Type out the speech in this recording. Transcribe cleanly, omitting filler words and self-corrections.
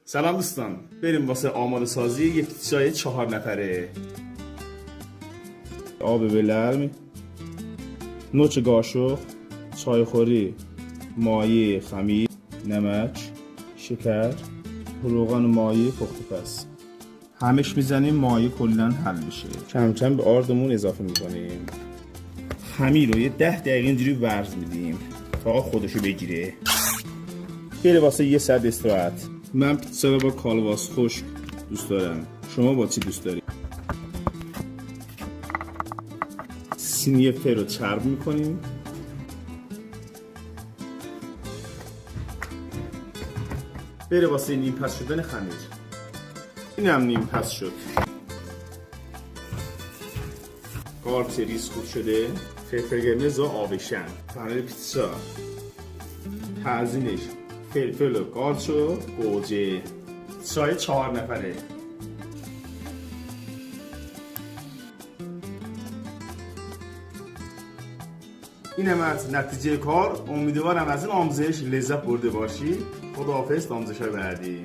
سلام دوستان، بریم واسه آماده سازی یک چای 4 نفره. آب بلرم، نوچ قاشق، چایخوری مایع خمیر، نمک، شکر، روغن مایع پخت پس. همش میزنیم مایع کلا حل بشه. کم کم به آردمون اضافه میکنیم. خمیر رو یه 10 دقیقه اینجوری ورز میدیم تا خودشو بگیره. بره واسه یه ساعت استراحت. من پیتزا رو با کالباس خشک دوست دارم. شما با چی دوست دارید؟ سینی فر رو چرب میکنیم. بره واسه نیم پس شدن خمیر. این هم نیم پس شد. قارچ ریز خوب شده. فلفل قرمز و آبشن. پنیر پیتزا. تزیینش فلفل و قارچ و گوجه. چای 4 نفره. این هم از نتیجه کار. امیدوارم از این آموزش لذت برده باشی. خداحافظ تا آموزش های بعدی.